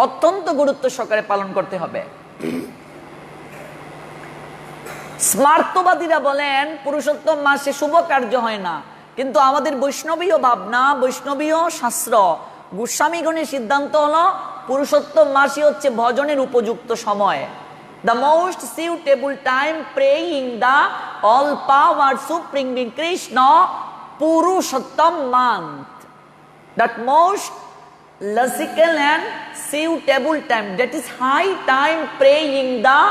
অত্যন্ত গুরুত্ব সহকারে পালন করতে হবে। স্মার্তবাদীরা বলেন পুরুষোত্তম মাসে শুভ কার্য হয় না, কিন্তু আমাদের বৈষ্ণবীয় ভাবনা, বৈষ্ণবীয় শাস্ত্র, গোস্বামীগণের সিদ্ধান্ত হলো পুরুষোত্তম মাসই হচ্ছে ভজনের উপযুক্ত সময়। The most suitable time praying the all power supreme being Krishna Purushottam month. That most logical and suitable time, that is high time praying the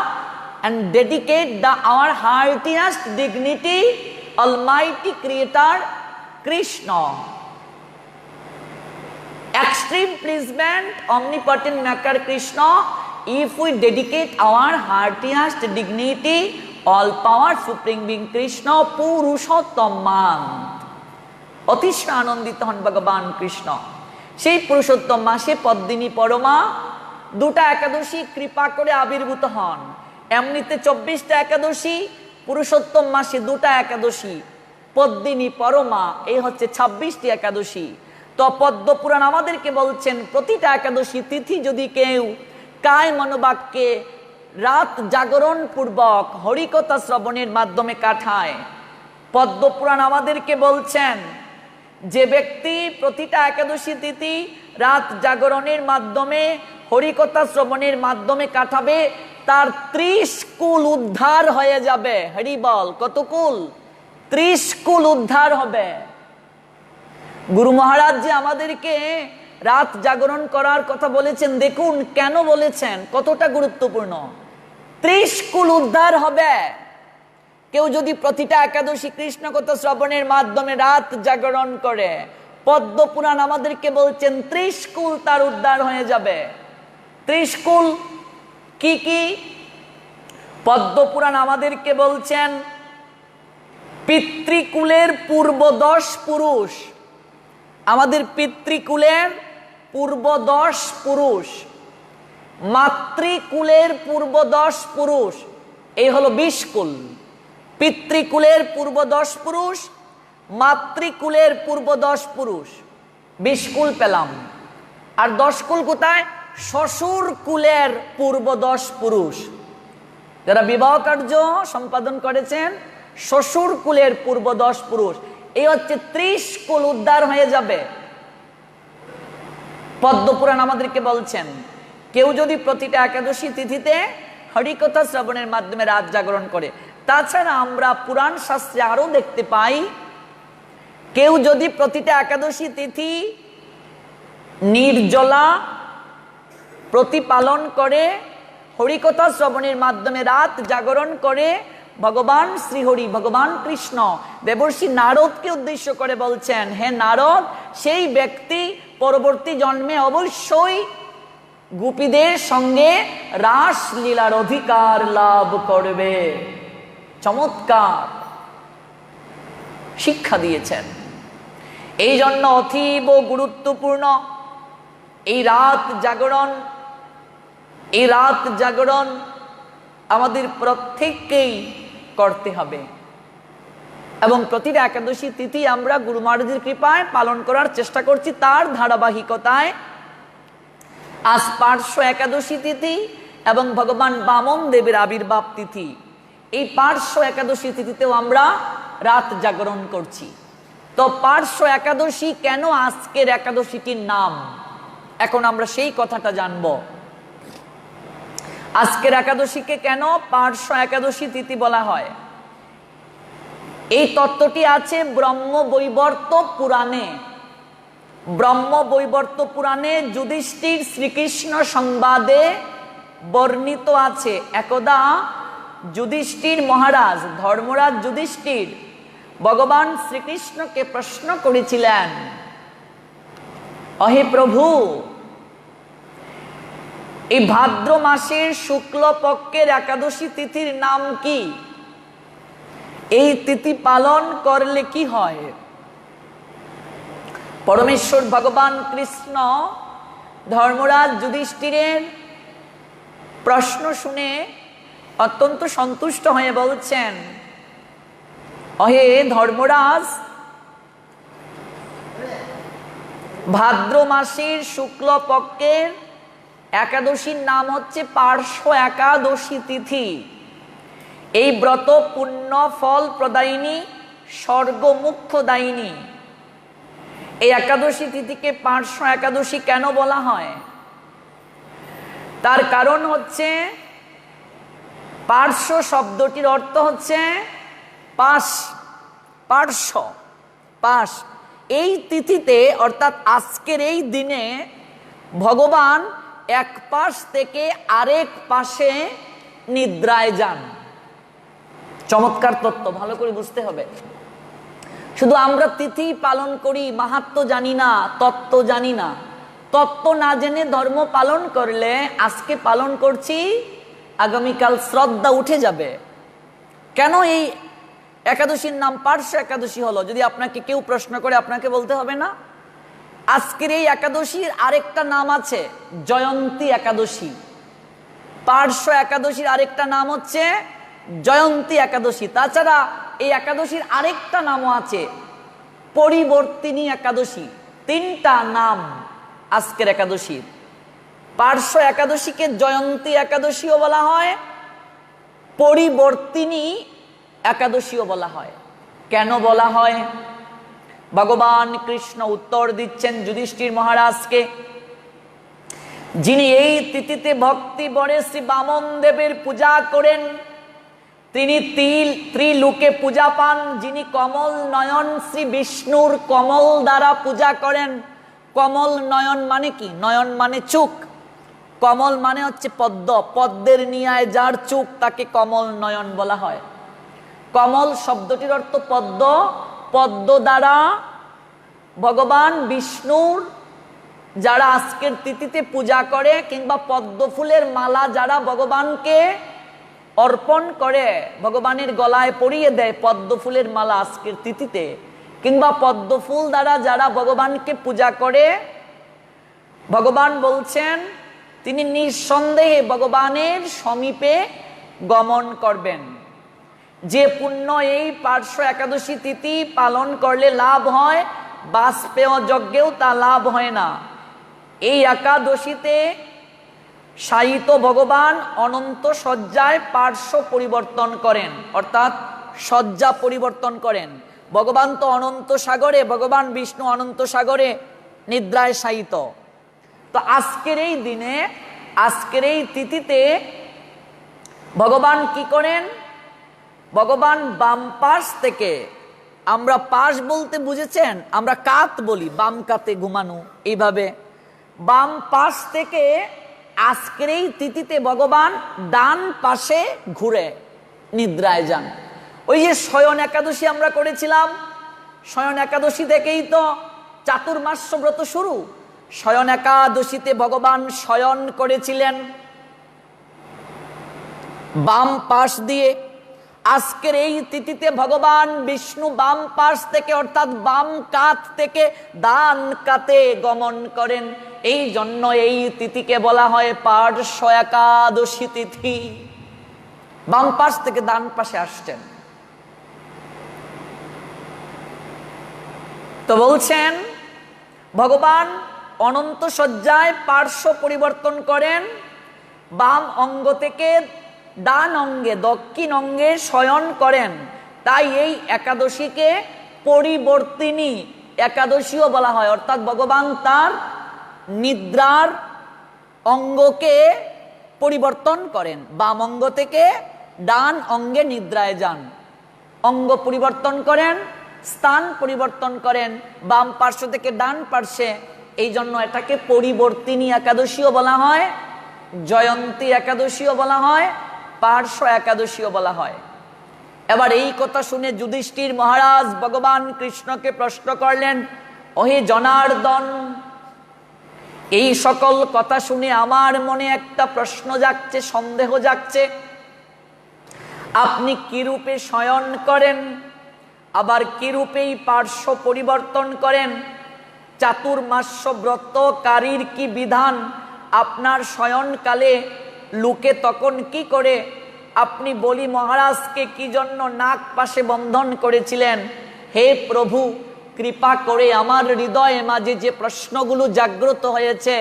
and dedicate the our heartiest dignity Almighty Creator Krishna. Extreme pleasement omnipotent Maker Krishna, if we dedicate our heartiest dignity all power supreme being Krishna Purushottam month. অতিশয় আনন্দিত হন ভগবান কৃষ্ণ। সেই পুরুষোত্তম মাসে পদ্মিনী পরমা দুটা একাদশী কৃপা করে আবির্ভূত হন। এমনিতে 24টা একাদশী, পুরুষোত্তম মাসে দুটা একাদশী পদ্মিনী পরমা, এই হচ্ছে 26টি একাদশী। তো পদ্মপুরাণ আমাদেরকে বলছেন প্রতিটা একাদশী তিথি যদি কেউ কায় মনোবাক্যে রাত জাগরণ পূর্বক হরিকথা শ্রবণের মাধ্যমে কাটায়, পদ্মপুরাণ আমাদেরকে বলছেন যে ব্যক্তি প্রতিটা একাদশী তিথি রাত জাগরণের মাধ্যমে হরিকথা শ্রবণের মাধ্যমে কাটাবে, তার 30 কুল উদ্ধার হয়ে যাবে। হরি বল, কত কুল? 30 কুল উদ্ধার হবে। গুরু মহারাজ যে আমাদেরকে রাত জাগরণ করার কথা বলেছেন, দেখুন কেন বলেছেন, কতটা গুরুত্বপূর্ণ। 30 কুল উদ্ধার হবে কেউ যদি প্রতিটা একাদশী কৃষ্ণ কথা শ্রবণের মাধ্যমে রাত জাগরণ করে। পদ্মপুরাণ আমাদেরকে বলছেন 30 কুল তার উদ্ধার হয়ে যাবে। 30 কুল কি কি? পদ্মপুরাণ আমাদেরকে বলছেন পিতৃকুলের পূর্ব 10 পুরুষ, আমাদের পিতৃকুলের পূর্ব 10 পুরুষ, মাতৃকুলের পূর্ব 10 পুরুষ, এই হলো 20 কুল। পিতৃকুলের পূর্ব 10 পুরুষ, মাতৃকুলের পূর্ব 10 পুরুষ, 20 কুল পেলাম। আর 10 কুল কোথায়? শ্বশুর কুলের পূর্ব 10 পুরুষ, যারা বিবাহ কার্য সম্পাদন করেছেন, শ্বশুর কুলের পূর্ব 10 পুরুষ, এই হচ্ছে 30 কুল উদ্ধার হয়ে যাবে। পদ্মপুরাণ আমাদেরকে বলছেন কেউ যদি প্রতিটা একাদশী তিথিতে হরিকথা শ্রবণের মাধ্যমে রাত জাগরণ করে। তাছাড়া আমরা পুরাণ শাস্ত্রে আরো দেখতে পাই, কেউ যদি প্রতিটা একাদশী তিথি নির্জলা প্রতিপালন করে হরিকথা শ্রবণের মাধ্যমে রাত জাগরণ করে, ভগবান শ্রীহরি, ভগবান কৃষ্ণ দেবর্ষি নারদকে উদ্দেশ্য করে বলছেন, হে নারদ, সেই ব্যক্তি পরবর্তী জন্মে অবশ্যই গোপীদের সঙ্গে রাস লীলার অধিকার লাভ করবে। চমৎকার শিক্ষা দিয়েছেন। এই জন্য অতীব গুরুত্বপূর্ণ এই রাত জাগরণ। এই রাত জাগরণ আমাদের প্রত্যেককেই করতে হবে এবং প্রতিটা একাদশী তিথি আমরা গুরু মহারাজের কৃপায় পালন করার চেষ্টা করছি। তার ধারাবাহিকতায় আজ পার্শ্ব একাদশী তিথি এবং ভগবান বামন দেবের আবির্ভাব তিথি, এই পার্শ্ব একাদশী তিথিতেও আমরা রাত জাগরণ করছি। তো পার্শ্ব একাদশী কেন আজকের একাদশীটির নাম, এখন আমরা সেই কথাটা জানবো। আজকের একাদশীকে কেন পার্শ্ব একাদশী তিথি বলা হয়, এই তত্ত্বটি আছে ব্রহ্মবৈবর্ত পুরাণে। ব্রহ্মবৈবর্ত পুরাণে যুধিষ্ঠির শ্রীকৃষ্ণ সংবাদে বর্ণিত আছে। একদা যুধিষ্ঠির মহারাজ, ধর্মরাজ যুধিষ্ঠির ভগবান শ্রীকৃষ্ণকে প্রশ্ন করেছিলেন, অহে প্রভু, এই ভাদ্র মাসের শুক্ল পক্ষের একাদশী তিথির নাম কি? এই তিথি পালন করলে কি হয়? পরমেশ্বর ভগবান কৃষ্ণ ধর্মরাজ যুধিষ্ঠিরের প্রশ্ন শুনে অত্যন্ত সন্তুষ্ট হয়ে বলছেন, অহে ধর্মরাজ, ভাদ্র মাসের শুক্ল পক্ষের একাদশীর নাম হচ্ছে পার্শ্ব একাদশী তিথি। এই ব্রত পুণ্য ফল প্রদায়িনী, স্বর্গমুক্ষদায়িনী। এই একাদশী তিথিকে পার্শ্ব একাদশী কেন বলা হয়? তার কারণ হচ্ছে পার্শ্ব শব্দটির অর্থ হচ্ছে পাশ, পার্শ্ব, পাশ। এই তিথিতে অর্থাৎ আজকের এই দিনে ভগবান এক পাশ থেকে আরেক পাশে নিদ্রায় যান। চমৎকার তত্ত্ব, ভালো করে বুঝতে হবে। শুধু আমরা তিথি পালন করি, মাহাত্ম্য জানি না, তত্ত্ব জানি না। তত্ত্ব না জেনে ধর্ম পালন করলে আজকে পালন করছি, আগামীকাল শ্রদ্ধা উঠে যাবে। কেন এই একাদশীর নাম পার্শ্ব একাদশী হলো? যদি আপনাকে কেউ প্রশ্ন করে, আপনাকে বলতে হবে না আজকের এই একাদশীর আরেকটা নাম আছে জয়ন্তী একাদশী। পার্শ্ব একাদশীর আরেকটা নাম হচ্ছে জয়ন্তী একাদশী। তাছাড়া এই একাদশীর আরেকটা নামও আছে পরিবর্তিনী একাদশী। তিনটা নাম আজকের একাদশীর। পার্শ্ব একাদশীকে জয়ন্তী একাদশীও বলা হয়, পরিবর্তিনী একাদশীও বলা হয়। কেন বলা হয়? ভগবান কৃষ্ণ উত্তর দিচ্ছেন যুধিষ্ঠির মহারাজকে, যিনি এই তিথিতে ভক্তি ভরে শ্রী বামন দেবের পূজা করেন, তিনি ত্রিলোকে পূজা পান। যিনি কমল নয়ন শ্রী বিষ্ণুর কমল দ্বারা পূজা করেন। কমল নয়ন মানে কি? নয়ন মানে চোখ, কমল মানে হচ্ছে পদ্ম, পদ্মের নিয়ায় যার চোখ তাকে কমল নয়ন বলা হয়। কমল শব্দটির অর্থ পদ্ম। পদ্ম দ্বারা ভগবান বিষ্ণুর যারা আজকের তিথিতে পূজা করে, কিংবা পদ্ম ফুলের মালা যারা ভগবানকে অর্পণ করে, ভগবানের গলায় পরিয়ে দেয় পদ্ম ফুলের মালা আজকের তিথিতে, কিংবা পদ্ম ফুল দ্বারা যারা ভগবানকে পূজা করে, ভগবান বলছেন তিনি নিঃসন্দেহে ভগবানের সমীপে গমন করবেন। যে পুণ্য এই পার্শ্ব একাদশী তিথি পালন করলে লাভ হয়, বাজপেয় যজ্ঞেও তা লাভ হয় না। এই একাদশীতে শায়িত ভগবান অনন্ত শয্যায় পার্শ্ব পরিবর্তন করেন, অর্থাৎ শয্যা পরিবর্তন করেন। ভগবান তো অনন্ত সাগরে, ভগবান বিষ্ণু অনন্ত সাগরে নিদ্রায় শায়িত। তো আজকের এই দিনে, আজকের এই তিথিতে ভগবান কি করেন? ভগবান বাম পাশ থেকে, আমরা পাশ বলতে বুঝেছেন, আমরা কাত বলি, বাম কাতে ঘুমানো, এইভাবে বাম পাশ থেকে আজকের এই তিথিতে ভগবান ডান পাশে ঘুরে নিদ্রায় যান। ওই যে শয়ন একাদশী আমরা করেছিলাম, শয়ন একাদশী থেকেই তো চাতুর্মাস্য ব্রত শুরু। শয়ন একাদশীতে ভগবান শয়ন করেছিলেন বাম পাশ দিয়ে। আজকের এই তিথিতে ভগবান বিষ্ণু বাম পাশ থেকে, অর্থাৎ বাম কাত থেকে ডান কাতে গমন করেন। এই জন্য এই তিথিকে বলা হয় পার্শ্ব একাদশী তিথি। বাম পাশ থেকে ডান পাশে আসছেন। তো বলছেন ভগবান অনন্ত শয্যায় পার্শ্ব পরিবর্তন করেন, বাম অঙ্গ থেকে ডান অঙ্গে, দক্ষিণ অঙ্গে শয়ন করেন। তাই এই একাদশীকে পরিবর্তিনী একাদশীও বলা হয়। অর্থাৎ ভগবান তার নিদ্রার অঙ্গকে পরিবর্তন করেন, বাম অঙ্গ থেকে ডান অঙ্গে নিদ্রায় যান। অঙ্গ পরিবর্তন করেন, স্থান পরিবর্তন করেন, বাম পার্শ্ব থেকে ডান পার্শ্বে। এই জন্য এটাকে পরিবর্তিনী একাদশীও বলা হয়, জয়ন্তী একাদশীও বলা হয়, পার্শ্ব একাদশীও বলা হয়। এবার এই কথা শুনে যুধিষ্ঠির মহারাজ ভগবান কৃষ্ণকে প্রশ্ন করলেন, ওহে জনার্দন, এই সকল কথা শুনে আমার মনে একটা প্রশ্ন জাগছে, সন্দেহ জাগছে। আপনি কি রূপে শয়ন করেন, আবার কি রূপেই পার্শ্ব পরিবর্তন করেন? চাতুর্মাস্য ব্রতকারীর কি বিধান? আপনার শয়নকালে লোকে তখন কি করে? আপনি বলি মহারাজকে কি জন্য নাক পাশে বন্ধন করেছিলেন? হে প্রভু, কৃপা করে আমার হৃদয়ে মাঝে যে প্রশ্নগুলো জাগ্রত হয়েছে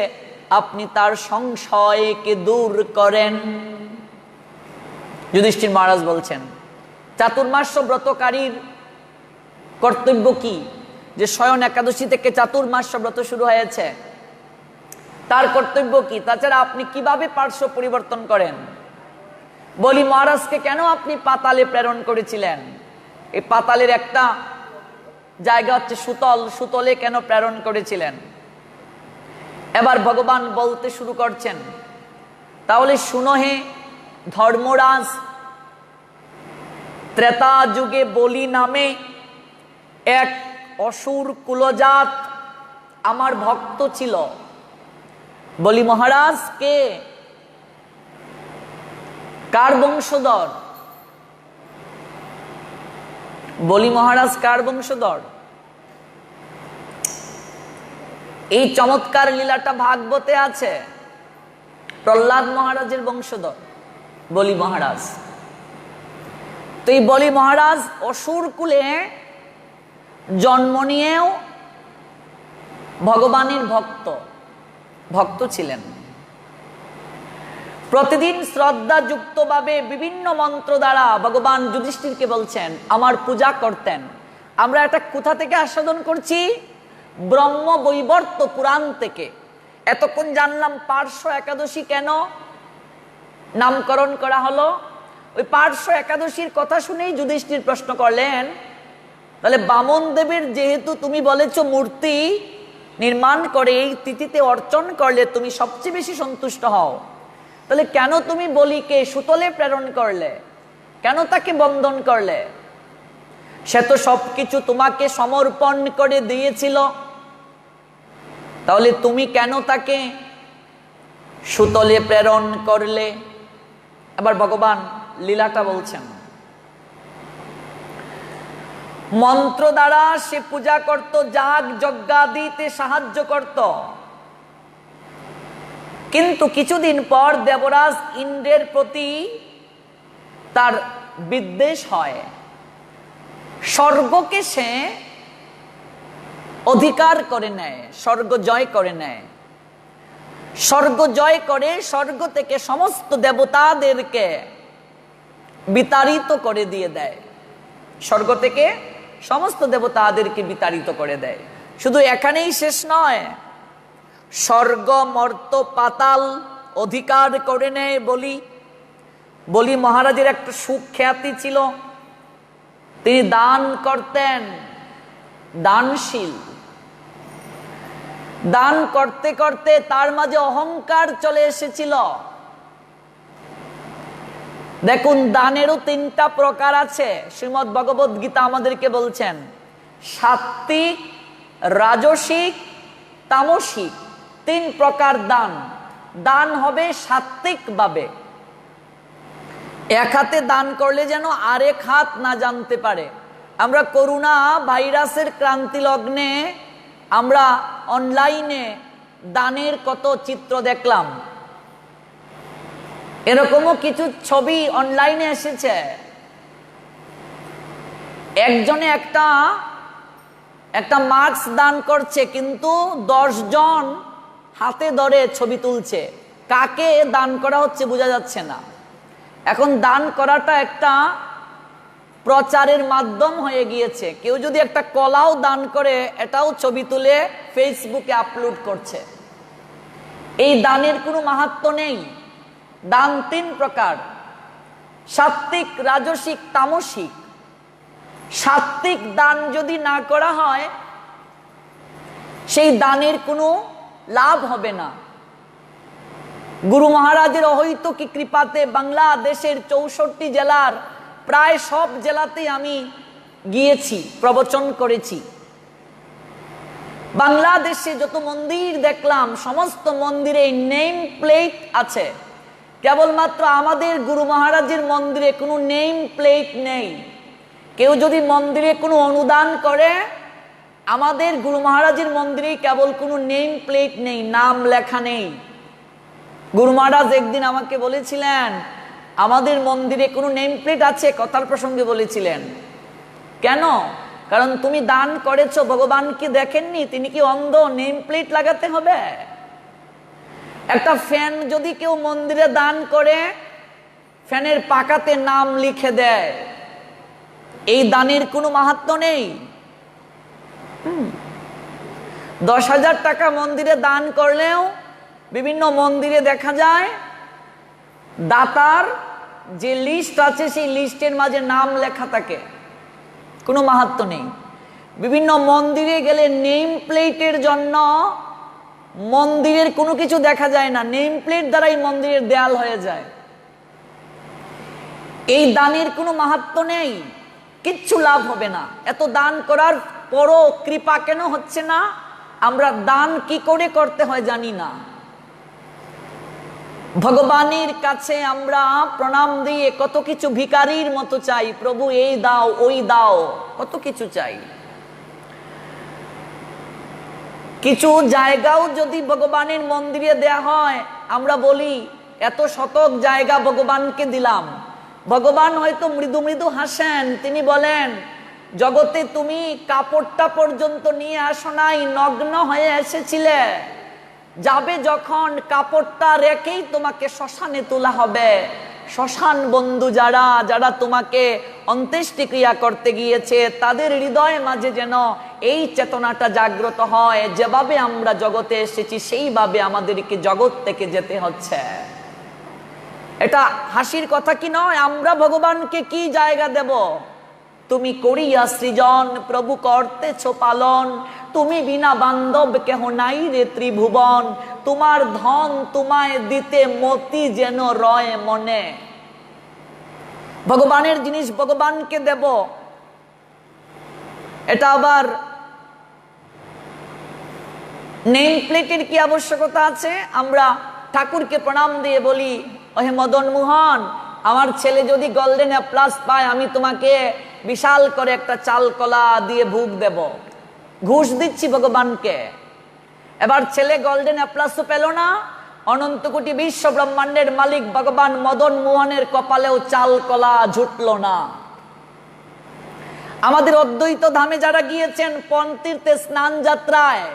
আপনি তার সংশয়কে দূর করেন। যুধিষ্ঠির মহারাজ বলছেন চাতুর্মাস্য ব্রতকারীর কর্তব্য কি? যে শয়ন একাদশী থেকে চাতুর্মাস্য ব্রত শুরু হয়েছে, তার কর্তব্য কি? তাছাড়া আপনি কিভাবে পার্শ্ব পরিবর্তন করেন? বলি মহারাজকে কেন আপনি পাতালে প্রেরণ করেছিলেন? এই পাতালের একটা জায়গা হচ্ছে সুতল, সুতলে কেন প্রেরণ করেছিলেন? এবার ভগবান বলতে শুরু করছেন, তাহলে শুনো হে ধর্মরাজ, ত্রেতা যুগে বলি নামে এক অসুর কুলজাত আমার ভক্ত ছিল। বলি মহারাজ কে? কার বংশধর? বলি মহারাজ কার বংশধর? এই চমৎকার লীলাটা ভাগবতে আছে, প্রহ্লাদ মহারাজের বংশধর বলি মহারাজ। তো এই বলি মহারাজ অসুর কুলে জন্ম নিয়েও ভগবানের ভক্ত ছিলেন। প্রতিদিন শ্রদ্ধাযুক্তভাবে বিভিন্ন মন্ত্র দ্বারা ভগবান যুধিষ্ঠিরকে বলছেন আমার পূজা করতেন। আমরা এটা কোথা থেকে আস্বাদন করছি? ব্রহ্ম বৈবর্ত পুরাণ থেকে। এতক্ষণ জানলাম পার্শ্ব একাদশী কেন নামকরণ করা হলো। ওই পার্শ্ব একাদশীর কথা শুনেই যুধিষ্ঠির প্রশ্ন করলেন, তাহলে বামন দেবের যেহেতু তুমি বলেছ মূর্তি নির্মাণ করে এই তিথিতে অর্চন করলে তুমি সবচেয়ে বেশি সন্তুষ্ট হও, তাহলে কেন তুমি বলিকে সুতলে প্রেরণ করলে? কেন তাকে বন্ধন করলে? সে তো সবকিছু তোমাকে সমর্পণ করে দিয়েছিল, তাহলে তুমি কেন তাকে সুতলে প্রেরণ করলে? এবার ভগবান লীলাটা বলছেন, মন্ত্র দ্বারা সে পূজা করত, যাগ যজ্ঞাদিতে সাহায্য করত। কিন্তু কিছুদিন পর দেবরাজ ইন্দ্রের প্রতি তার বিদ্বেষ হয়, স্বর্গকে সে অধিকার করে নেয়, স্বর্গ জয় করে নেয়। স্বর্গ জয় করে স্বর্গ থেকে সমস্ত দেবতাদেরকে বিতাড়িত করে দিয়ে দেয়, স্বর্গ থেকে সমস্ত দেবতাদেরকে বিতাড়িত করে দেয়। শুধু এখানেই শেষ নয়, স্বর্গ মর্ত পাতাল অধিকার করে নেয় বলি মহারাজের একটা সুখ্যাতি ছিল, তিনি দান করতেন, দানশীল। দান করতে করতে তার মাঝে অহংকার চলে এসেছিল। দেখুন দানেরও তিনটা প্রকার আছে, শ্রীমদ্ ভগবদ গীতা আমাদেরকে বলছেন, সাত্ত্বিক, রাজসিক, তামসিক, তিন প্রকার দান। দান হবে সাত্ত্বিক ভাবে, এক হাতে দান করলে যেন আরেক হাত না জানতে পারে। আমরা করোনা ভাইরাসের ক্রান্তি লগ্নে আমরা অনলাইনে দানের কত চিত্র দেখলাম, এরকমও কিছু ছবি অনলাইনে এসেছে। একজনে একটা মাস্ক দান করছে, কিন্তু 10 জন হাতে ধরে ছবি তুলছে, কাকে দান করা হচ্ছে বোঝা যাচ্ছে না। এখন দান করাটা একটা প্রচারের মাধ্যম হয়ে গিয়েছে। কেউ যদি একটা কলাও দান করে এটাও ছবি তুলে ফেসবুকে আপলোড করছে। এই দানের কোনো মাহাত্ম্য নেই। দান 3 প্রকার, সাত্ত্বিক, রাজসিক, তামসিক। সাত্ত্বিক দান যদি না করা হয় সেই দানের কোনো লাভ হবে না। গুরু মহারাজের অহৈতুকী কৃপাতে বাংলাদেশের 64 জেলার প্রায় সব জেলাতেই আমি গিয়েছি, প্রবচন করেছি। বাংলাদেশে যত মন্দির দেখলাম সমস্ত মন্দিরে নেম প্লেট আছে, কেবলমাত্র আমাদের গুরু মহারাজের মন্দিরে কোনো নেম প্লেট নেই। কেউ যদি মন্দিরে কোনো অনুদান করে, আমাদের গুরু মহারাজের মন্দিরে কেবল কোনো নেম প্লেট নেই, নাম লেখা নেই। গুরু মহারাজ একদিন আমাকে বলেছিলেন আমাদের মন্দিরে কোনো নেম প্লেট আছে, কথার প্রসঙ্গে বলেছিলেন। কেন? কারণ তুমি দান করেছো, ভগবানকে দেখেননি, তিনি কি অন্ধ? নেম প্লেট লাগাতে হবে? একটা ফ্যান যদি কেউ মন্দিরে দান করে, ফ্যানের পাকাতে নাম লিখে দেয়, এই দানের কোনো মাহাত্ম্য নেই। 10,000 টাকা মন্দিরে দান করলেও বিভিন্ন মন্দিরে দেখা যায় দাতার যে লিস্ট আছে সেই লিস্টের মাঝে নাম লেখা থাকে, কোনো মাহাত্ম্য নেই। বিভিন্ন মন্দিরে গেলে নেম প্লেটের জন্য মন্দিরের কোনো কিছু দেখা যায় না, নেম প্লেট দ্বারাই মন্দিরের দেয়াল হয়ে যায়। এই দানের কোনো মাহাত্ম্য নেই, কিচ্ছু লাভ হবে না। এত দান করার পরও কৃপা কেন হচ্ছে না? আমরা দান কি করে করতে হয় জানি না। ভগবানের কাছে আমরা প্রণাম দিয়ে কত কিছু ভিখারির মতো চাই, প্রভু এই দাও ওই দাও, কত কিছু চাই। কিছু জায়গাও যদি ভগবানের মন্দিরে দেয়া হয়, আমরা বলি এত শতক জায়গা ভগবানকে দিলাম। ভগবান হয়তো মৃদু মৃদু হাসেন, তিনি বলেন জগতে তুমি কাপড়টা পর্যন্ত নিয়ে আসো নাই, নগ্ন হয়ে এসেছিলে, যাবে যখন কাপড়টা রেখেই তোমাকে শ্মশানে তোলা হবে। শ্মশান বন্ধু যারা যারা তোমাকে অন্ত্যেষ্টিক্রিয়া করতে গিয়েছে, তাদের হৃদয় মাঝে যেন এই চেতনাটা জাগ্রত হয়, যেভাবে আমরা জগতে এসেছি সেইভাবে আমাদেরকে জগৎ থেকে যেতে হচ্ছে। এটা হাসির কথা কি নয়? আমরা ভগবানকে কি জায়গা দেব? তুমি করিয়া সৃজন প্রভু করতেছ পালন, তুমি বিনা বান্ধব কেহ নাই রে ত্রিভুবন, তোমার ধন তোমায় দিতে মতি যেন রয় মনে। ভগবানের জিনিস ভগবানকে দেব, এটা আবার নেম প্লেটের কি আবশ্যকতা আছে? আমরা ঠাকুরকে প্রণাম দিয়ে বলি, ওহে মদন মোহন, আমার ছেলে যদি গোল্ডেন প্লাস পায়, আমি তোমাকে বিশাল করে একটা চাল কলা দিয়ে ভোগ দেব। ঘুষ দিচ্ছি ভগবানকে। এবার ছেলে গোল্ডেন প্লাসও পেল না, অনন্ত কোটি বিশ্ব ব্রহ্মাণ্ডের মালিক ভগবান মদন মোহনের কপালেও চাল কলা জুটল না। আমাদের অদ্বৈত ধামে যারা গিয়েছেন পন্তীর্থে স্নান যাত্রায়,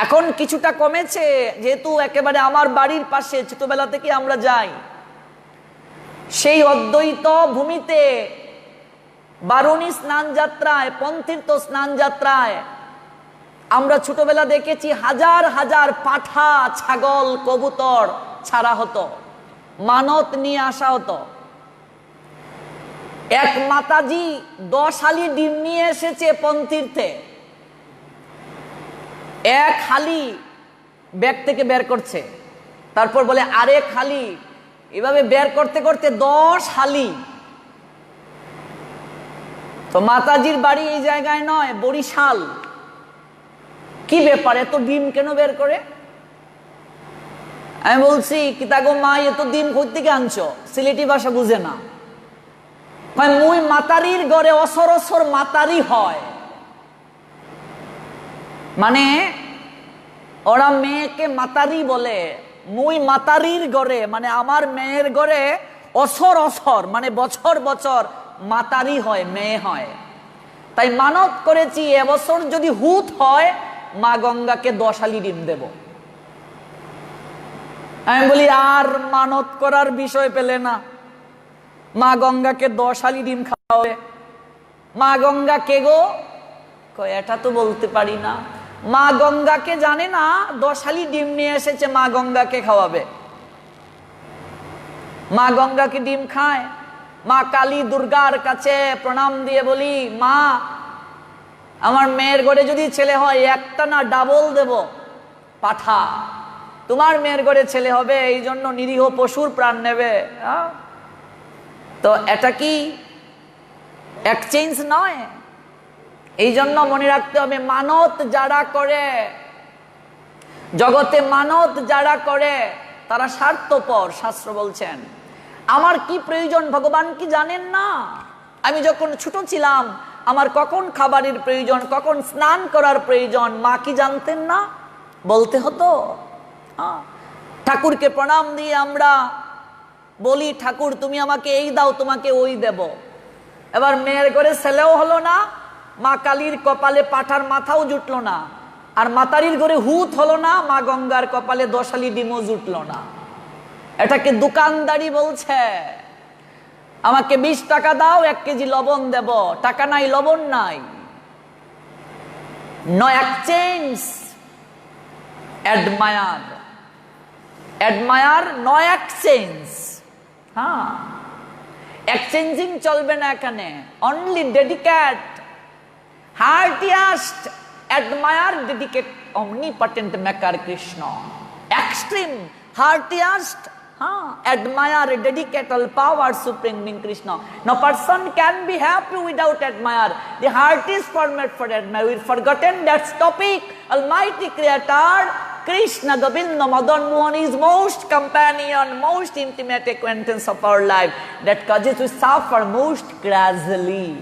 এখন কিছুটা কমেছে, যেহেতু একেবারে আমার বাড়ির পাশে ছোটবেলা থেকে আমরা যাই, সেই অদ্বৈত ভূমিতে বারুণী স্নান যাত্রায়, পন্তীর্থ স্নান যাত্রায় আমরা ছোটবেলা দেখেছি হাজার হাজার পাঠা, ছাগল, কবুতর ছাড়া হতো, মানত নিয়ে আসা হতো। এক মাতাজি 10 হালি ডিম নিয়ে এসেছে পন্তীর্থে, এক হালি ব্যাগ থেকে বের করছে, তারপর বলে আরেক হালি, এভাবে বের করতে করতে 10 হালি। তো মাতাজির বাড়ি এই জায়গায় নয়, বরিশাল। কি ব্যাপার, এত ডিম কেন বের করে? আমি বলছি কিতাগো মা, এত ডিম কই থেকে আনছো? সিলেটি ভাষা বুঝে না। মুই মাতারির ঘরে অসর অসর মাতারি হয়, মানে ওরা মেয়েকে মাতারি বলে। মুই মাতারির ঘরে মানে আমার মেয়ের ঘরে অসর অসর মানে বছর বছর মাতারি হয়, মেয়ে হয়। তাই মানত করেছি এবছর যদি হুত হয়, মা গঙ্গাকে 10 হালি ডিম দেব। আমি বলি আর মানত করার বিষয় পেলে না, মা গঙ্গাকে 10 হালি ডিম খাওয়াবে। মা গঙ্গা কে গো? এটা তো বলতে পারি না। মা গঙ্গাকে জানে না, 10 হালি ডিম নিয়ে এসেছে, মা গঙ্গাকে খাওয়াবে। মা গঙ্গাকে ডিম খায়। মা কালী দুর্গার কাছে প্রণাম দিয়ে বলি, মা আমার মেয়ের ঘরে যদি ছেলে হয়, একটা না ডাবল দেব পাঠা। তোমার মেয়ের ঘরে ছেলে হবে, এই জন্য নিরীহ পশুর প্রাণ নেবে। তো এটা কি এক্সচেঞ্জ নয়? এই জন্য মনে রাখতে হবে, মানত যারা করে জগতে, মানত যারা করে তারা স্বার্থপর। শাস্ত্র বলছেন আমার কি প্রয়োজন ভগবান কি জানেন না? আমি যখন ছোট ছিলাম, আমার কখন খাবারের প্রয়োজন, কখন স্নান করার প্রয়োজন, মা কি জানতেন না? বলতে হতো। ঠাকুরকে প্রণাম দিয়ে আমরা বলি, ঠাকুর তুমি আমাকে এই দাও, তোমাকে ওই দেব। এবার মেয়ের ঘরে ছেলেও হলো না, মা কালীর কপালে পাঠার মাথাও জুটলো না। আর মাতারির ঘরে হুত হলো না, মা গঙ্গার কপালে দশালি ডিমও জুটল না। এটাকে দোকানদারি বলছে। আমাকে 20 টাকা দাও, 1 কেজি লবণ দেব, টাকা নাই, লবণ নাই। No exchange, admire, admire, no exchange. হ্যাঁ, এক্সচেঞ্জিং চলবে না এখানে। Only dedicate, heartiest admire, dedicate omnipotent maker Krishna. Extreme, heartiest, admire, dedicate all power supreme being Krishna. No person can be happy without admire. The heart is formed for admire. We've forgotten that topic. Almighty Creator Krishna Govinda Madan Mohan is most companion, most intimate acquaintance of our life, that causes we suffer most gradually.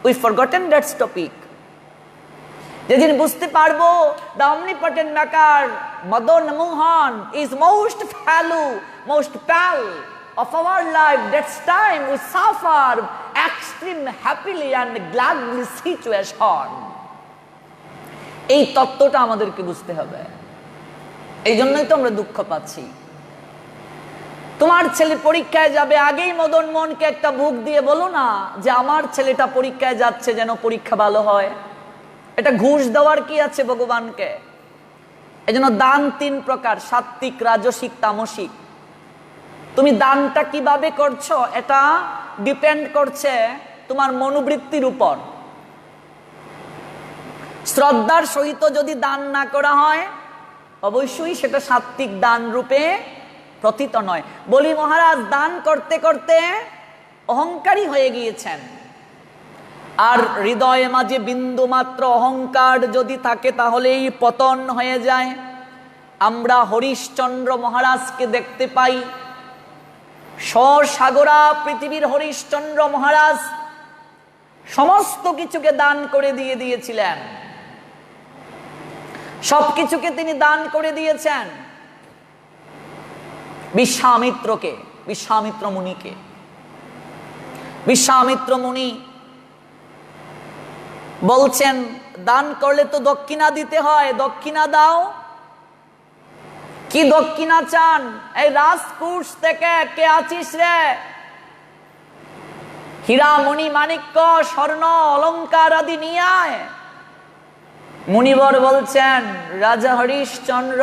We've forgotten that topic. যেদিন বুঝতে পারবো the omnipotent maker Madan Mohan is most value, most pal of our life, that's time we suffer extreme happily and gladly situation. এই তত্ত্বটা আমাদেরকে বুঝতে হবে। এই জন্যই তো আমরা দুঃখ পাচ্ছি। তোমার ছেলে পরীক্ষায় যাবে, আগেই মদন মোহনকে একটা বুক দিয়ে বলো না যে আমার ছেলেটা পরীক্ষায় যাচ্ছে, যেন পরীক্ষা ভালো হয়। এটা ঘুষ দেওয়ার কি আছে ভগবানকে? এই জন্য দান 3 প্রকার, সাত্বিক, রাজসিক, তামসিক। তুমি দানটা কিভাবে করছো এটা ডিপেন্ড করছে তোমার মনোবৃত্তির উপর। শ্রদ্ধার সহিত যদি দান না করা হয়, অবশ্যই সেটা সাত্বিক দান রূপে প্রতীত নয়। বলি মহারাজ দান করতে করতে অহংকারী হয়ে গিয়েছেন, আর হৃদয়ে মাঝে বিন্দু মাত্র অহংকার যদি থাকে তাহলেই পতন হয়ে যায়। আমরা হরিশ্চন্দ্র মহারাজকে দেখতে পাই। সসাগরা পৃথিবীর হরিশ্চন্দ্র মহারাজ সমস্ত কিছুকে দান করে দিয়েছিলেন, সবকিছুকে তিনি দান করে দিয়েছেন। বিশ্বামিত্রকে, বিশ্বামিত্র মুনিকে। বিশ্বামিত্র মুনি বলছেন দান করলে তো দক্ষিণা দিতে হয়, দক্ষিণা দাও। কি দক্ষিণা চান? এই রাজকুশ থেকে কে আছিস রে? হীরা মণি মাণিক্য স্বর্ণ অলংকার আদি নিয়ে আয়। মুনিবর বলছেন রাজা হরিশ্চন্দ্র,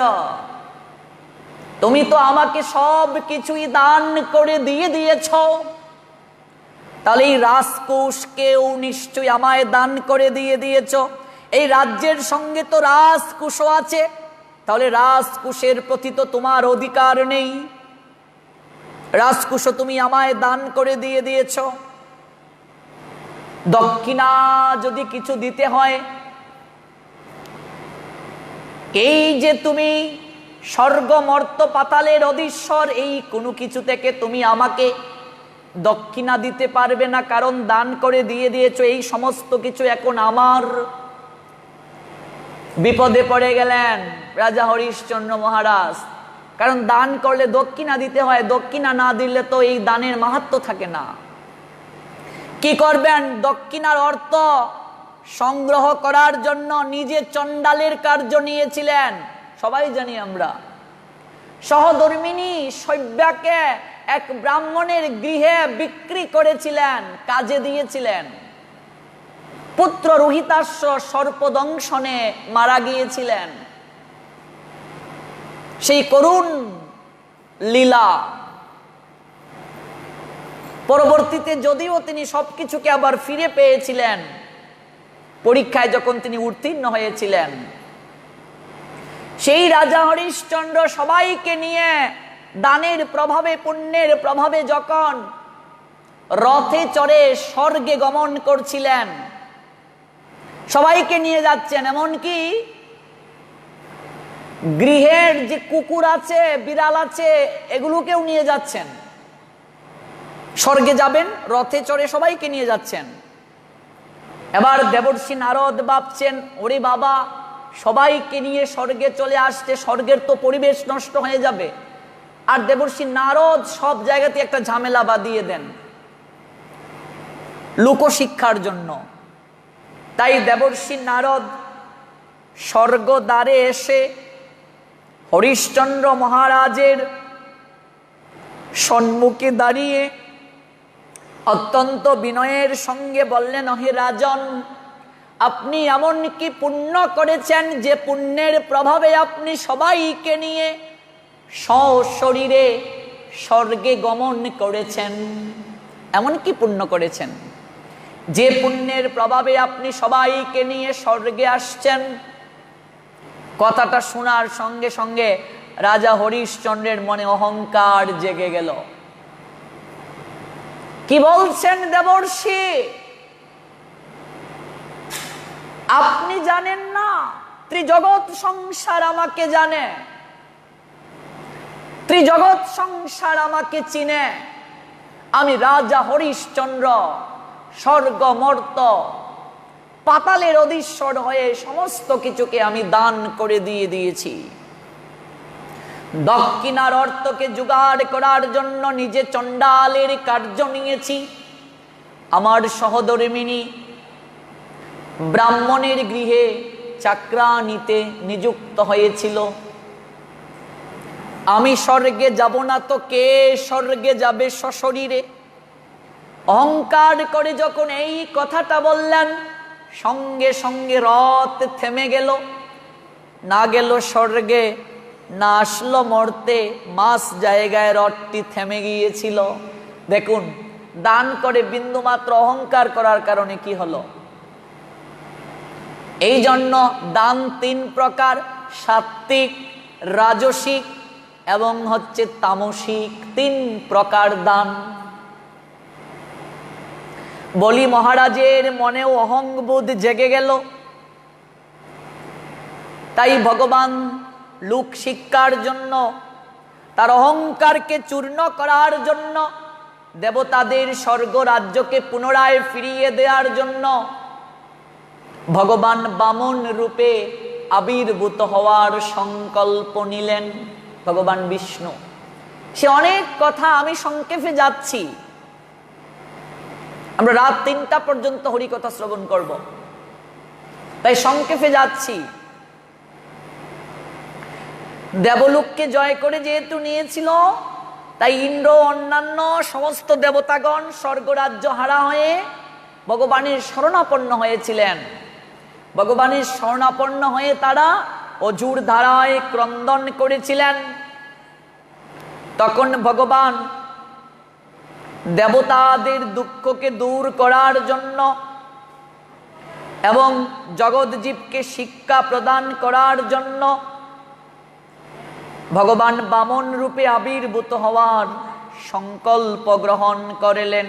তুমি তো আমাকে সব কিছুই দান করে দিয়েছ, তাহলে এই রাজকুশকেও নিশ্চয়ই আমায় দান করে দিয়েছ। এই রাজ্যের সঙ্গে তো রাজকুশও আছে, তাহলে রাজকুশের প্রতি তো তোমার অধিকার নেই। রাজকুশও তুমি আমায় দান করে দিয়েছ। দক্ষিণা যদি কিছু দিতে হয়, এই যে তুমি স্বর্গ মর্ত পাতালের অধীশ্বর, এই কোনো কিছু থেকে তুমি আমাকে দক্ষিণা দিতে পারবে না, কারণ দান করে দিয়েছো। এই সমস্ত কিছু এখন আমার। বিপদে পড়ে গেলেন রাজা হরিশ্চন্দ্র মহারাজ, কারণ দান করলে দক্ষিণা দিতে হয়, দক্ষিণা না দিলে তো এই দানের মাহাত্ম্য থাকে না। কি করবেন? দক্ষিণার অর্থ সংগ্রহ করার জন্য নিজে চণ্ডালের কার্য নিয়েছিলেন। সবাই জানি আমরা। সহধর্মিনী শৈব্যাকে এক ব্রাহ্মণের গৃহে বিক্রি করেছিলেন, কাজে দিয়েছিলেন। পুত্র রোহিতাশ্ব সর্পদংশনে মারা গিয়েছিলেন। সেই করুণ লীলা। পরবর্তীতে যদিও তিনি সবকিছুকে আবার ফিরে পেয়েছিলেন, পরীক্ষায় যখন তিনি উত্তীর্ণ হয়েছিলেন, সেই রাজা হরিশ্চন্দ্র সবাইকে নিয়ে দানের প্রভাবে, পুণ্যের প্রভাবে যখন রথে চড়ে স্বর্গে গমন করছিলেন, সবাইকে নিয়ে যাচ্ছেন, এমনকি গৃহের যে কুকুর আছে, বিড়াল আছে, এগুলোকেও নিয়ে যাচ্ছেন। স্বর্গে যাবেন রথে চড়ে, সবাইকে নিয়ে যাচ্ছেন। এবার দেবর্ষি নারদ ভাবছেন, ওরে বাবা, সবাইকে নিয়ে স্বর্গে চলে আসছে, স্বর্গের তো পরিবেশ নষ্ট হয়ে যাবে। আর দেবর্ষি নারদ সব জায়গাতে একটা ঝামেলা বাঁধিয়ে দেন লোকশিক্ষার জন্য। তাই দেবর্ষি নারদ স্বর্গদ্বারে এসে হরিশ্চন্দ্র মহারাজের সম্মুখে দাঁড়িয়ে অত্যন্ত বিনয়ের সঙ্গে বললেন, হে রাজন, আপনি এমন কি পুণ্য করেছেন যে পুণ্যের প্রভাবে আপনি সবাইকে নিয়ে সশরীরে স্বর্গে গমন করেছেন? এমন কি পুণ্য করেছেন যে পুণ্যের প্রভাবে আপনি সবাইকে নিয়ে স্বর্গে আসছেন? কথাটা শোনার সঙ্গে সঙ্গে রাজা হরিশ্চন্দ্রের মনে অহংকার জেগে গেল। কি বলছেন দেবর্ষি? আপনি জানেন না, ত্রিজগৎ সংসার আমাকে জানে, ত্রিজগৎ সংসার আমাকে চিনে। আমি রাজা হরিশ্চন্দ্র স্বর্গ মর্ত পাতালের অধীশ্বর হয়ে সমস্ত কিছুকে আমি দান করে দিয়েছি। দক্ষিণার অর্থকে জোগাড় করার জন্য নিজে চণ্ডালের কার্য নিয়েছি। আমার সহধর্মিণী ব্রাহ্মণের গৃহে চাকরানিতে নিযুক্ত হয়েছিল। আমি স্বর্গে যাব না তো কে স্বর্গে যাবে সশরীরে? অহংকার করে যখন এই কথাটা বললেন, সঙ্গে সঙ্গে রথ থেমে গেল। না গেল স্বর্গে, না আসলো মর্তে, মাস জায়গায় রথটি থেমে গিয়েছিল। দেখুন, দান করে বিন্দুমাত্র অহংকার করার কারণে কি হলো? এই জন্য দান তিন প্রকার, সাত্ত্বিক, রাজসিক এবং তামসিক, তিন প্রকার দান। বলি মহারাজের মনেও অহংবোধ জেগে গেল। তাই ভগবান লোক শিক্ষার জন্য, তার অহংকারকে চূর্ণ করার জন্য, দেবতাদের স্বর্গ রাজ্যকে পুনরায় ফিরিয়ে দেওয়ার জন্য ভগবান বামন রূপে আবির্ভূত হওয়ার সংকল্প নিলেন। ভগবান বিষ্ণু, সে অনেক কথা, আমি সংক্ষেপে যাচ্ছি। আমরা রাত 3টা পর্যন্ত হরিকথা শ্রবণ করব, তাই সংক্ষেপে যাচ্ছি। দেবলোককে জয় করে যেহেতু নিয়েছিল, তাই ইন্দ্র অন্যান্য সমস্ত দেবতাগণ স্বর্গরাজ্য হারা হয়ে ভগবানের শরণাপন্ন হয়েছিলেন। ভগবানের শরণাপন্ন হয়ে তারা অজুর ধারায় ক্রন্দন করেছিলেন। তখন ভগবান দেবতাদের দুঃখকে দূর করার জন্য এবং জগৎজীবকে শিক্ষা প্রদান করার জন্য ভগবান বামন রূপে আবির্ভূত হওয়ার সংকল্প গ্রহণ করলেন।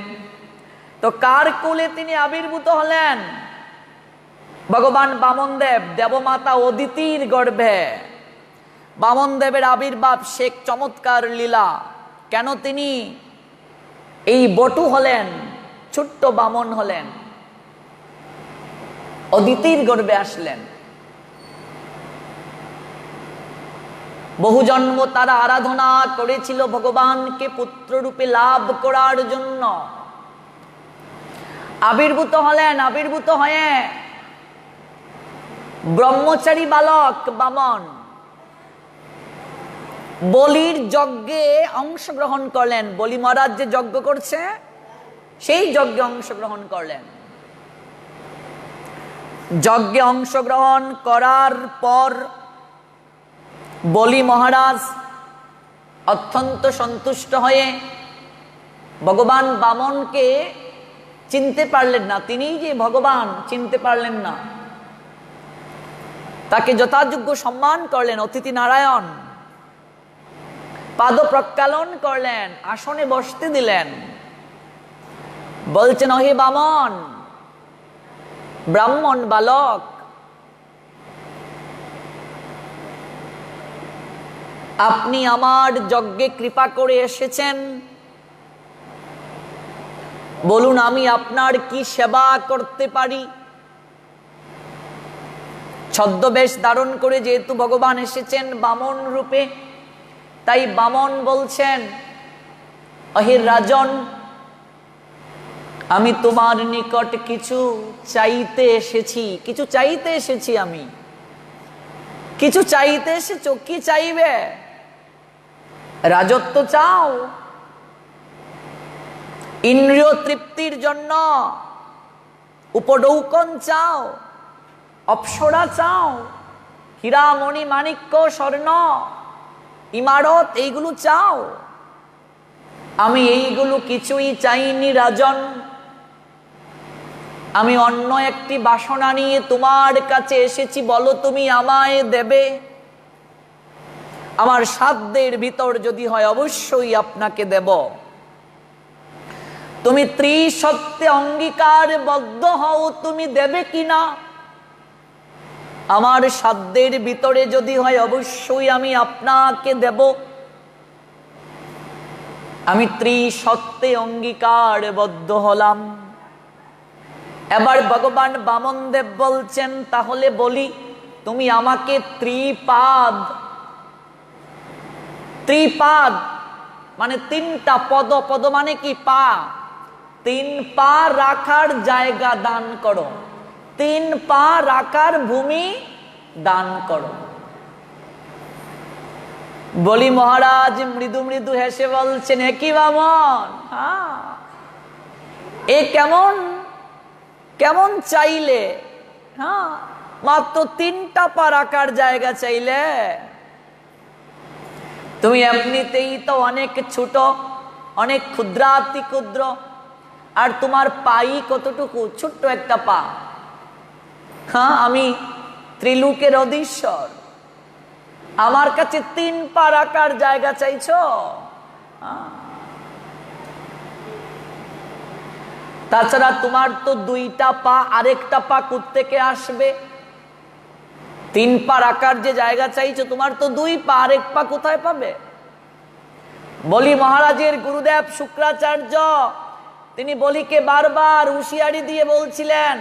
তো কার কোলে তিনি আবির্ভূত হলেন? ভগবান বামনদেব দেবমাতা অদিতির গর্ভে। বামনদেবের আবির্ভাব সে চমৎকার লীলা। কেন তিনি এই বটু হলেন, ছোট্ট বামন হলেন, অদিতির গর্ভে আসলেন? বহু জন্ম তারা আরাধনা করেছিল ভগবানকে পুত্ররূপে লাভ করার জন্য। আবির্ভূত হলেন, আবির্ভূত হয়ে ব্রহ্মচারী বালক বামন বলির যজ্ঞে অংশগ্রহণ করলেন। বলি মহারাজ যে যজ্ঞ করছে, সেই যজ্ঞে অংশগ্রহণ করলেন। যজ্ঞে অংশগ্রহণ করার পর বলি মহারাজ অত্যন্ত সন্তুষ্ট হয়ে ভগবান বামনকে চিনতে পারলেন না। তিনি যে ভগবান চিনতে পারলেন না। তাকে যথাযোগ্য সম্মান করলেন, অতিথি নারায়ণ, পাদ প্রক্ষালন করলেন, আসনে বসতে দিলেন। বলছেন, হে বামন, ব্রাহ্মণ বালক, আপনি আমার যজ্ঞে কৃপা করে এসেছেন, বলুন আমি আপনার কি সেবা করতে পারি? ছদ্মবেশ ধারণ করে যেহেতু ভগবান এসেছেন বামন রূপে, তাই বামন বলছেন, হে রাজন, আমি তোমার নিকট কিছু চাইতে এসেছি, কিছু চাইতে এসেছি আমি। কিছু চাইতে এসেছো, কি চাইবে? রাজত্ব চাও, ইন্দ্রিয় তৃপ্তির জন্য উপঢৌকন চাও, অপ্সরা চাও, হীরামণি মাণিক্য স্বর্ণ ইমারত এইগুলো চাও? আমি এইগুলো কিছুই চাইনি রাজন। আমি অন্য একটি বাসনা নিয়ে তোমার কাছে এসেছি, বলো তুমি আমায় দেবে? আমার সাধ্যের ভিতর যদি হয় অবশ্যই আপনাকে দেব। তুমি ত্রিসত্যে অঙ্গীকারবদ্ধ হও, তুমি দেবে কিনা? আমার সাধ্যের ভিতরে যদি হয় অবশ্যই আমি আপনাকে দেব। আমি ত্রিসত্যে অঙ্গীকারবদ্ধ হলাম। এবার ভগবান বামনদেব বলছেন, তাহলে বলি তুমি আমাকে ত্রিপাদ, ত্রিপাদ মানে তিনটা পদ, পদ মানে কি? পা, তিন পা রাখার জায়গা দান করো, তিন পা রাখার ভূমি দান করো। বলি মহারাজ মৃদু মৃদু হেসে বলছেন, এ কি বামন, এ কেমন কেমন চাইলে? মাত্র তিনটা পা রাখার জায়গা চাইলে? তুমি এমনিতেই তো অনেক ছোট, অনেক ক্ষুদ্রাতি ক্ষুদ্র, আর তোমার পাই কতটুকু? ছোট্ট একটা পা। আমি ত্রিলোকের অধীশ্বর, আমার কাছে তিন পা রাখার জায়গা চাইছো? তাছাড়া তোমার তো দুইটা পা, আরেকটা পা কোত্থেকে আসবে? তিন পা রাখার যে জায়গা চাইছো, তোমার তো দুই পা, আরেক পা কোথায় পাবে? বলি মহারাজের গুরুদেব শুক্রাচার্য তিনি বলিকে বারবার হুঁশিয়ারি দিয়ে বলছিলেন,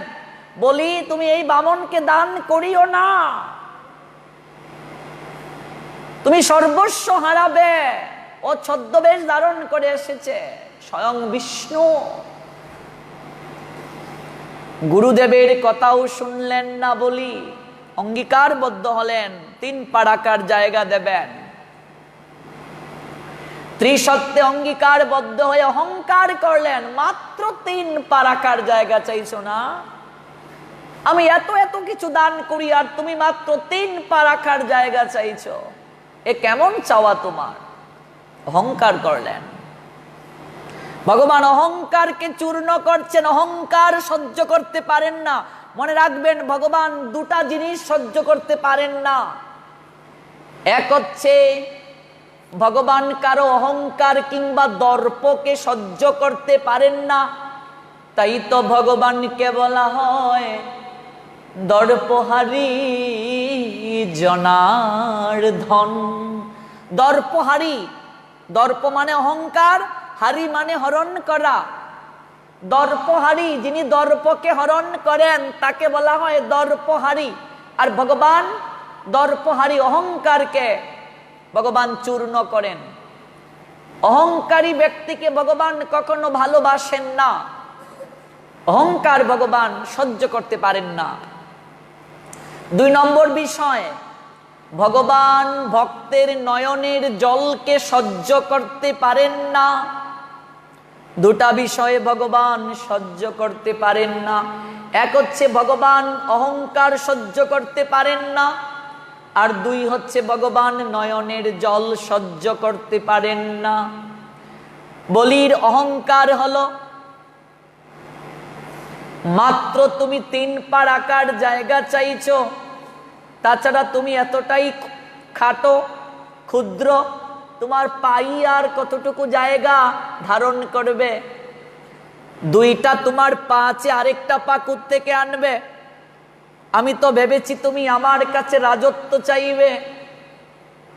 বলি তুমি এই বামনকে দান করিও না, তুমি সর্বস্ব হারাবে। ও ছদ্মবেশ ধারণ করে এসেছে, স্বয়ং বিষ্ণু। গুরুদেবের কথাও শুনলেন না, বলি অঙ্গীকারবদ্ধ হলেন, তিন পা রাখার জায়গা দেবেন। ত্রিসত্যে অঙ্গীকারবদ্ধ হয়ে অহংকার করলেন, মাত্র তিন পা রাখার জায়গা চাইছো না? আমি এত এত কিছু দান করি আর তুমি মাত্র তিন পা রাখার জায়গা চাইছো, এ কেমন চাওয়া তোমার? অহংকার করলেন। ভগবান অহংকারকে চূর্ণ করছেন, অহংকার সহ্য করতে পারেন না। মনে রাখবেন, ভগবান দুটা জিনিস সহ্য করতে পারেন না। এক হচ্ছে ভগবান কারো অহংকার কিংবা দর্পকে সহ্য করতে পারেন না, তাই তো ভগবানকে বলা হয় দর্পহারি জনার্দন। দর্পহারি, দর্প মানে অহংকার, হারি মানে হরণ করা। দর্পহারি, যিনি দর্পকে হরণ করেন তাকে বলা হয় দর্পহারি। আর ভগবান দর্পহারি, অহংকারকে ভগবান চূর্ণ করেন। অহংকারী ব্যক্তিকে ভগবান কখনো ভালোবাসেন না, অহংকার ভগবান সহ্য করতে পারেন না। দুই নম্বর বিষয়, ভগবান ভক্তের নয়নের জলকে সহ্য করতে পারেন না। দুটা বিষয়ে ভগবান সহ্য করতে পারেন না। এক হচ্ছে ভগবান অহংকার সহ্য করতে পারেন না, আর দুই হচ্ছে ভগবান নয়নের জল সহ্য করতে পারেন না। বলির অহংকার হলো মাত্র তুমি তিন পা রাখার জায়গা চাইছো, তাছাড়া তুমি এতটাই খাটো ক্ষুদ্র, তোমার পাই আর কতটুকু জায়গা ধারণ করবে? দুইটা তোমার পা আছে, আরেকটা পা কোত্থেকে আনবে? আমি তো ভেবেছি তুমি আমার কাছে রাজত্ব চাইবে,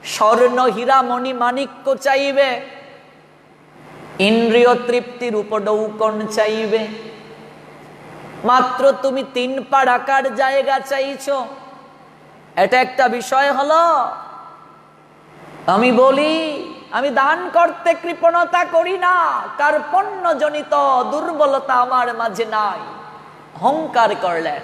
স্বর্ণ হীরা মণি মাণিক্য চাইবে, ইন্দ্রিয় তৃপ্তির উপঢৌকন চাইবে। মাত্র তুমি তিন পা রাখার জায়গা চাইছো, এটা একটা বিষয় হলো। আমি বলি, আমি দান করতে কৃপণতা করি না, কার্পণ্য জনিত দুর্বলতা আমার মাঝে নাই। অহংকার করলেন।